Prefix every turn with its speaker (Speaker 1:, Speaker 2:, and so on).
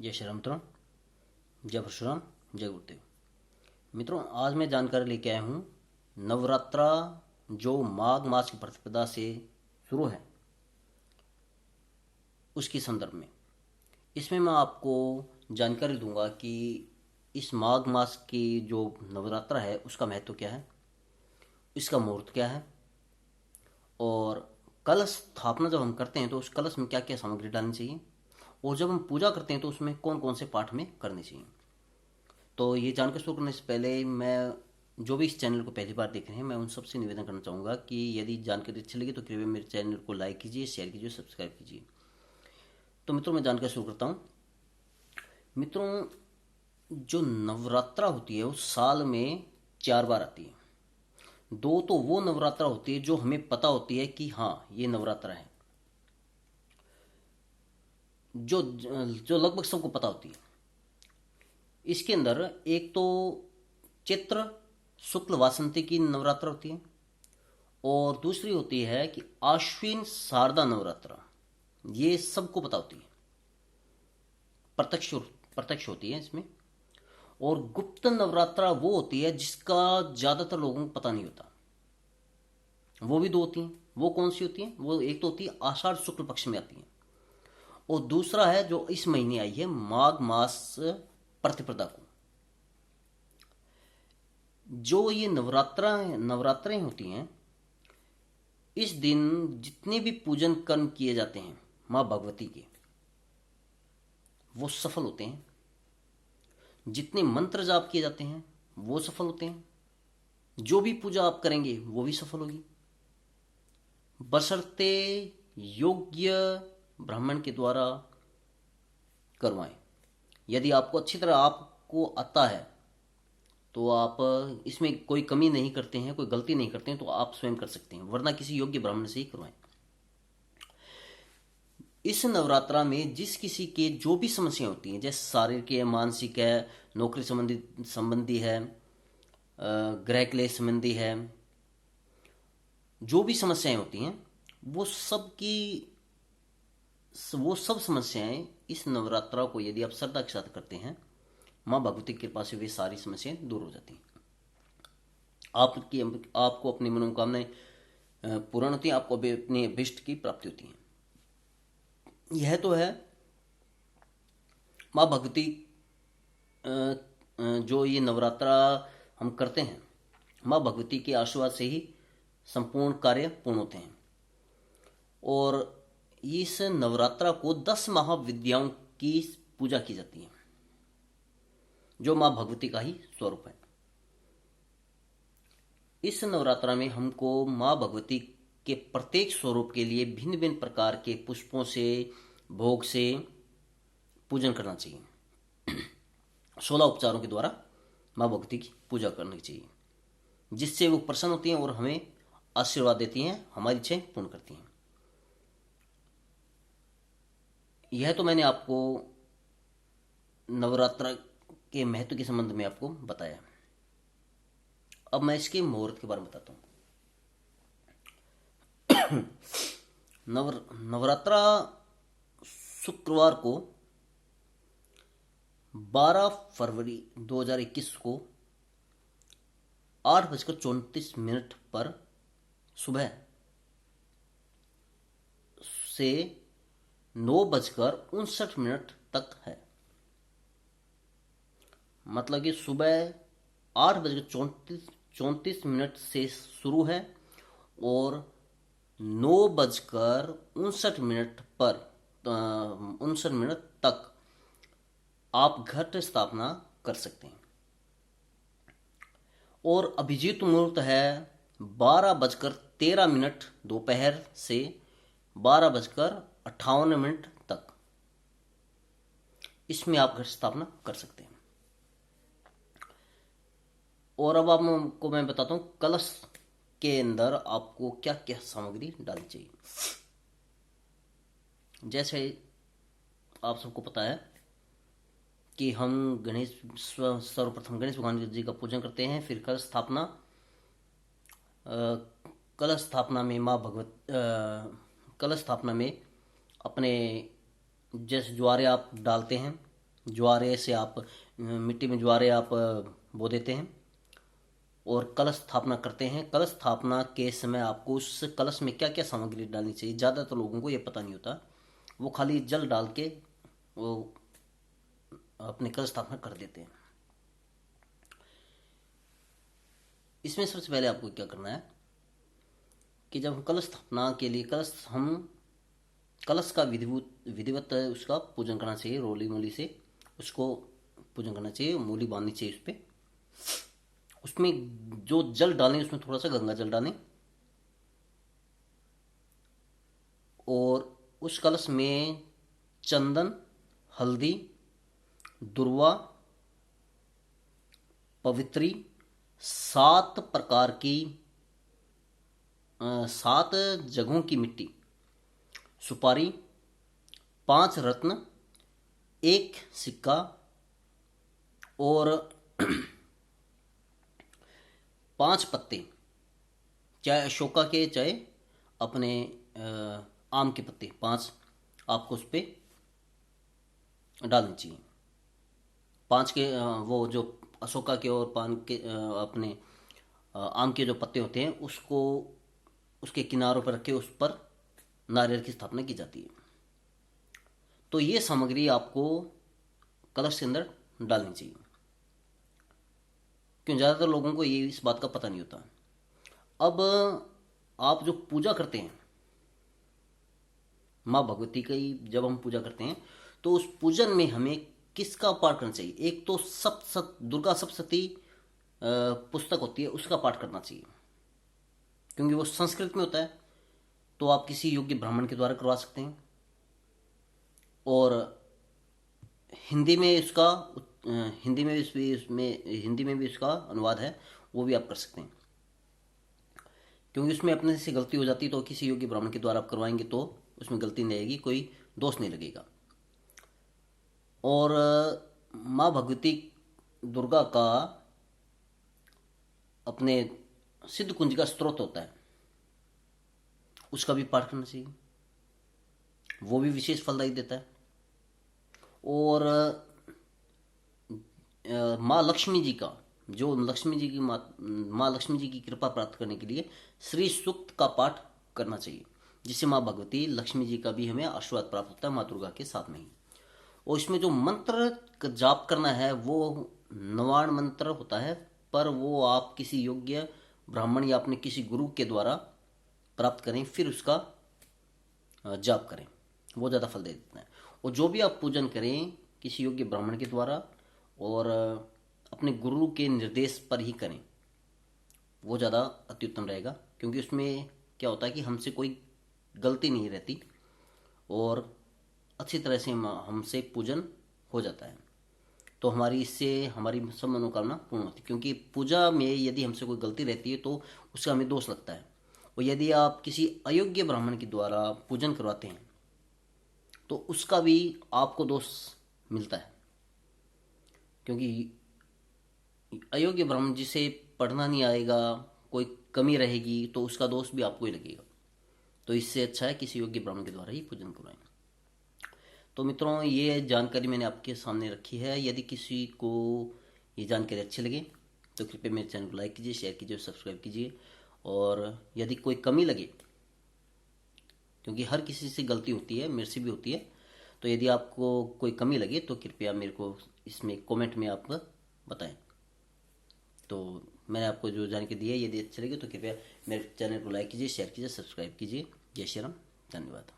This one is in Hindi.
Speaker 1: जय श्री राम मित्रों, जय परशुराम, जय गुरुदेव। मित्रों, आज मैं जानकारी लेके आया हूँ नवरात्रा जो माघ मास की प्रतिपदा से शुरू है उसके संदर्भ में। इसमें मैं आपको जानकारी दूंगा कि इस माघ मास की जो नवरात्रा है उसका महत्व क्या है, इसका मुहूर्त क्या है, और कलश स्थापना जब हम करते हैं तो उस कलश में क्या क्या सामग्री डालनी चाहिए, और जब हम पूजा करते हैं तो उसमें कौन कौन से पाठ में करनी चाहिए। तो ये जानकर शुरू करने से पहले मैं जो भी इस चैनल को पहली बार देख रहे हैं, मैं उन सबसे निवेदन करना चाहूँगा कि यदि जानकारी अच्छी लगी तो कृपया मेरे चैनल को लाइक कीजिए, शेयर कीजिए, सब्सक्राइब कीजिए। तो मित्रों, मैं जानकारी शुरू करता हूँ। मित्रों, जो नवरात्रा होती है वो साल में 4 बार आती है। दो तो वो नवरात्रा होती है जो हमें पता होती है कि हाँ ये नवरात्रा है, जो जो लगभग सबको पता होती है। इसके अंदर एक तो चित्र शुक्ल वासंती की नवरात्रा होती है, और दूसरी होती है कि आश्विन शारदा नवरात्रा। ये सबको पता होती है, प्रत्यक्ष प्रत्यक्ष होती है इसमें। और गुप्त नवरात्रा वो होती है जिसका ज्यादातर लोगों को पता नहीं होता। वो भी दो होती हैं। वो कौन सी होती हैं? वो एक तो होती है आषाढ़ शुक्ल पक्ष में आती है, और दूसरा है जो इस महीने आई है माघ मास प्रतिपदा को। जो ये नवरात्राएं होती हैं, इस दिन जितने भी पूजन कर्म किए जाते हैं माँ भगवती के, वो सफल होते हैं। जितने मंत्र जाप किए जाते हैं वो सफल होते हैं। जो भी पूजा आप करेंगे वो भी सफल होगी, बशर्ते योग्य ब्राह्मण के द्वारा करवाएं। यदि आपको अच्छी तरह आपको आता है तो आप इसमें कोई कमी नहीं करते हैं, कोई गलती नहीं करते हैं, तो आप स्वयं कर सकते हैं, वरना किसी योग्य ब्राह्मण से ही करवाएं। इस नवरात्रा में जिस किसी के जो भी समस्या होती हैं, जैसे शारीरिक है, मानसिक है, नौकरी संबंधी है, गृह क्लेश संबंधी है, जो भी समस्याएं होती हैं वो सब समस्याएं इस नवरात्रा को यदि आप श्रद्धा के साथ करते हैं, माँ भगवती की कृपा से वे सारी समस्याएं दूर हो जाती हैं। आपको अपनी मनोकामनाएं पूर्ण होती हैं, आपको अपने अभिष्ट की प्राप्ति होती है। यह तो है माँ भगवती। जो ये नवरात्रा हम करते हैं, माँ भगवती के आशीर्वाद से ही संपूर्ण कार्य पूर्ण होते हैं। और इस नवरात्रा को 10 महाविद्याओं की पूजा की जाती है, जो माँ भगवती का ही स्वरूप है। इस नवरात्रा में हमको माँ भगवती के प्रत्येक स्वरूप के लिए भिन्न भिन्न प्रकार के पुष्पों से, भोग से पूजन करना चाहिए। 16 उपचारों के द्वारा माँ भगवती की पूजा करनी चाहिए, जिससे वो प्रसन्न होती हैं और हमें आशीर्वाद देती हैं, हमारी इच्छाएं पूर्ण करती हैं। यह तो मैंने आपको नवरात्रा के महत्व के संबंध में आपको बताया। अब मैं इसके मुहूर्त के बारे में बताता हूँ। नवरात्रा शुक्रवार को 12 फरवरी 2021 को 8:34 पर सुबह से 9:59 तक है। मतलब कि सुबह 8:34 से शुरू है, और 9:59 पर 59 तक आप घट स्थापना कर सकते हैं। और अभिजीत मुहूर्त है 12:13 दोपहर से 12:58 तक। इसमें आप घट स्थापना कर सकते हैं। और अब आपको मैं बताता हूँ कलश के अंदर आपको क्या क्या सामग्री डालनी चाहिए। जैसे आप सबको पता है कि हम सर्वप्रथम गणेश भगवान जी का पूजन करते हैं, फिर कलश स्थापना। कलश स्थापना में कलश स्थापना में अपने जैसे ज्वारे आप डालते हैं, ज्वारे से आप मिट्टी में ज्वारे आप बो देते हैं और कलश स्थापना करते हैं। कलश स्थापना के समय आपको उस कलश में क्या क्या सामग्री डालनी चाहिए, ज़्यादातर लोगों को ये पता नहीं होता। वो खाली जल डाल के वो अपने कलश स्थापना कर देते हैं। इसमें सबसे पहले आपको क्या करना है कि जब हम कलश स्थापना के लिए कलश का विधिवत उसका पूजन करना चाहिए। रोली मोली से उसको पूजन करना चाहिए, मूली बांधनी चाहिए उस पर। उसमें जो जल डालें उसमें थोड़ा सा गंगा जल डालें और उस कलश में चंदन, हल्दी, दुर्वा, पवित्री, 7 प्रकार की 7 जगहों की मिट्टी, सुपारी, 5 रत्न, 1 सिक्का और 5 पत्ते, चाहे अशोका के चाहे अपने आम के पत्ते, 5 आपको उस पर डालनी चाहिए। 5 के वो जो अशोका के और पान के अपने आम के जो पत्ते होते हैं उसको उसके किनारों पर रखे उस पर नारियल की स्थापना की जाती है। तो ये सामग्री आपको कलश के अंदर डालनी चाहिए, क्यों ज़्यादातर लोगों को ये इस बात का पता नहीं होता। अब आप जो पूजा करते हैं माँ भगवती की, जब हम पूजा करते हैं तो उस पूजन में हमें किसका पाठ करना चाहिए? एक तो दुर्गा सप्तशती पुस्तक होती है उसका पाठ करना चाहिए, क्योंकि वो संस्कृत में होता है। तो आप किसी योग्य ब्राह्मण के द्वारा करवा सकते हैं और हिंदी में इसका हिंदी में भी इसका अनुवाद है, वो भी आप कर सकते हैं। क्योंकि उसमें अपने से गलती हो जाती है तो किसी योग्य ब्राह्मण के द्वारा आप करवाएंगे तो उसमें गलती नहीं आएगी, कोई दोष नहीं लगेगा। और माँ भगवती दुर्गा का अपने सिद्ध कुंज का स्त्रोत होता है, उसका भी पाठ करना चाहिए, वो भी विशेष फलदायी देता है। और माँ लक्ष्मी जी का, जो लक्ष्मी जी की माँ लक्ष्मी जी की कृपा प्राप्त करने के लिए श्री सूक्त का पाठ करना चाहिए, जिससे माँ भगवती लक्ष्मी जी का भी हमें आशीर्वाद प्राप्त होता है माँ दुर्गा के साथ में ही। और इसमें जो मंत्र जाप करना है वो नवाण मंत्र होता है, पर वो आप किसी योग्य ब्राह्मण या अपने किसी गुरु के द्वारा प्राप्त करें, फिर उसका जाप करें, वो ज़्यादा फल दे देता है। और जो भी आप पूजन करें किसी योग्य ब्राह्मण के द्वारा और अपने गुरु के निर्देश पर ही करें, वो ज़्यादा अत्युत्तम रहेगा। क्योंकि उसमें क्या होता है कि हमसे कोई गलती नहीं रहती और अच्छी तरह से हमसे पूजन हो जाता है। तो हमारी सब मनोकामना पूर्ण होती है। क्योंकि पूजा में यदि हमसे कोई गलती रहती है तो उसका हमें दोष लगता है। और यदि आप किसी अयोग्य ब्राह्मण के द्वारा पूजन करवाते हैं तो उसका भी आपको दोष मिलता है, क्योंकि अयोग्य ब्राह्मण जिसे पढ़ना नहीं आएगा, कोई कमी रहेगी तो उसका दोष भी आपको ही लगेगा। तो इससे अच्छा है किसी योग्य ब्राह्मण के द्वारा ही पूजन करवाएं। तो मित्रों, ये जानकारी मैंने आपके सामने रखी है। यदि किसी को ये जानकारी अच्छी लगे तो कृपया मेरे चैनल को लाइक कीजिए, शेयर कीजिए, सब्सक्राइब कीजिए। और यदि कोई कमी लगे, क्योंकि हर किसी से गलती होती है, मेरे से भी होती है, तो यदि आपको कोई कमी लगे तो कृपया मेरे को इसमें कमेंट में आप बताएं। तो मैंने आपको जो जानकारी दी है, यदि अच्छी लगे तो कृपया मेरे चैनल को लाइक कीजिए, शेयर कीजिए, सब्सक्राइब कीजिए। जय श्री राम, धन्यवाद।